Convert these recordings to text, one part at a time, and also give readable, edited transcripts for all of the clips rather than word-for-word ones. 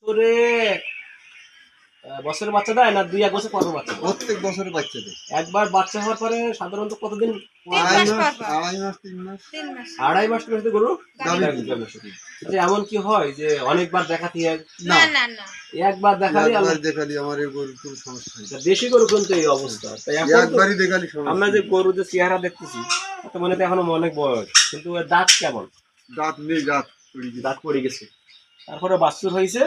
তোরে বছরের বাচ্চা দেয় না 2-1 বছর পর বাচ্চা দেয়? প্রত্যেক বছরে বাচ্চা দেয়। একবার বাচ্চা হওয়ার পরে সাধারণত কতদিন? 2.5 মাস, 2.5 মাস, 3 মাস। 2.5 মাস পর্যন্ত গরু গাভী গাভী দুধ। দুধ। যে এমন কি হয় যে অনেকবার দেখাতে হয়? না, একবার দেখালে একবার দেখালি আমার এই গরুর কোনো সমস্যা নেই। দেশি গরু কিন্তু এই অবস্থা। তাই এখন তো একবারই দেখালি আমরা সমস্যা যে নেই। গরু যে চেহারা দেখতেছি তো মনে হয় এখনো অনেক বয়স, কিন্তু এর দাঁত কেমন? দাঁত নেই, দাঁত পড়ে গেছে। দাঁত পড়ে গেছে। তারপরে বাছুর হয়েছে,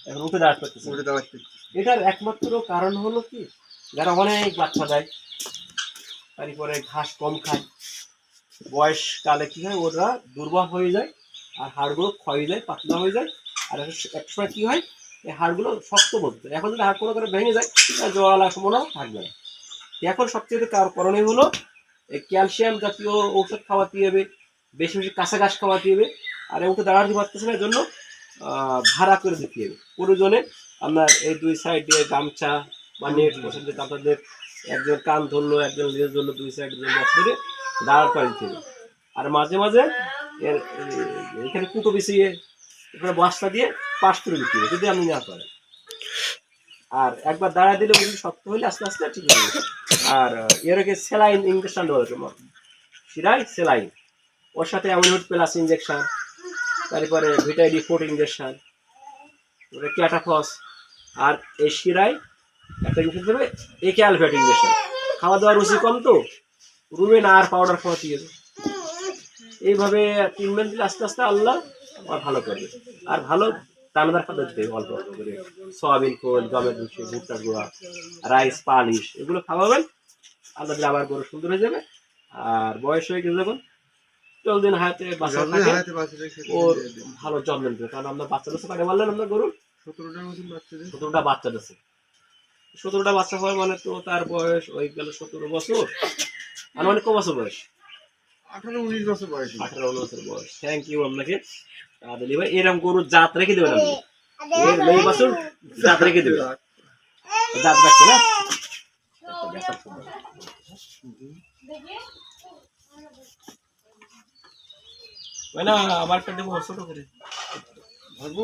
এখন উঠে দাঁড়াতে পারতেছে না। ওটা দাঁড়াচ্ছে। এটার একমাত্র কারণ হলো কি, যারা অনেক বাচ্চা দেয়, তারপরে ঘাস কম খায়, বয়সকালে কি হয় ওরা দুর্বল হয়ে যায়, আর হাড়গুলো ক্ষয় যায়, পাতলা হয়ে যায়। আর এক সময় কি হয়, এই হাড়গুলো শক্ত বলতে, এখন যদি হাড় কোনো করে ভেঙে যায় জোড়ালা সম্ভাবনা থাকবে না। এখন সবচেয়ে করণীয় হলো এই ক্যালসিয়াম জাতীয় ঔষধ খাওয়াতে হবে, বেশি বেশি কাঁচা ঘাস খাওয়াতে হবে। আর উঠে দাঁড়াতে পারতেছে না, এর জন্য ভাড়া করে দিতে হবে। প্রয়োজনে আপনার এই 2 সাইডে গামছা বা নেট বসে আপনাদের একজন কান ধরলো, একজন লেজ ধরলো, 2 সাইড ধরে দাঁড়াতে করে দিতে হবে। আর মাঝে মাঝে এর এখানে কুটো বিছিয়ে এখানে বস্তা দিয়ে পাশ করে দিতে হবে যদি আপনি না করেন। আর একবার দাঁড়ায় দিলে ওগুলি শক্ত হলে আস্তে আস্তে ঠিক হয়ে যাবে। আর এর আগে স্যালাইন ইঞ্জেকশন দেওয়া হতো, শিরায় স্যালাইন, ওর সাথে অ্যামিনো প্লাস ইঞ্জেকশন, তারপরে ভিটামিন-4 ইঞ্জেকশন, ক্যাটাফস। আর এই শিরায় একটা ইঞ্জেকশন দেবে এক্যালভেট ইঞ্জেকশন। খাওয়া দাওয়ার রুচি কম তো, রুমেন আর পাউডার খাওয়াতে হবে। এইভাবে ট্রিটমেন্ট দিলে আস্তে আস্তে আল্লাহ আবার ভালো করবে। আর ভালো দানাদার খাদ্য দিতে হবে, অল্প অল্প করে সয়াবিন খোল, গমের ভুসি, ভুট্টার গুঁড়া, রাইস পালিশ, এগুলো খাওয়াবেন। আল্লাহ দিলে আবার গরু সুন্দর হয়ে যাবে। আর বয়স হয়ে গেলে যখন 12 দিন হাতে বাচ্চা থাকে ওর ভালো যত্ন নেবে, কারণ আমরা বাচ্চা দিচ্ছে কাকে বললেন আমরা গরু 17টার মতন বাচ্চা দেয়। 17টা বাচ্চা দিচ্ছে। 17টা বাচ্চা হয় মানে তো তার বয়স হয়ে গেল 17 বছর। আর অনেক কম বছর বয়স, 18-19 বছর বয়স। 18-19 বছর বয়স। থ্যাংক ইউ আপনাকে। তাহলে ভাই এরকম গরুর জাত রেখে দেবেন আপনি, এর মেয়ে বছর জাত রেখে দেবেন, জাত রাখছে না। না আমার একটা দেবো ছোট করে ভাবু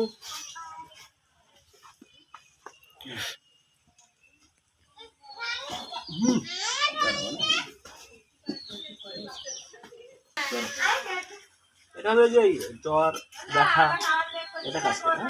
এটা হলো যে জ্বর ব্যথা, এটা কাজ করে।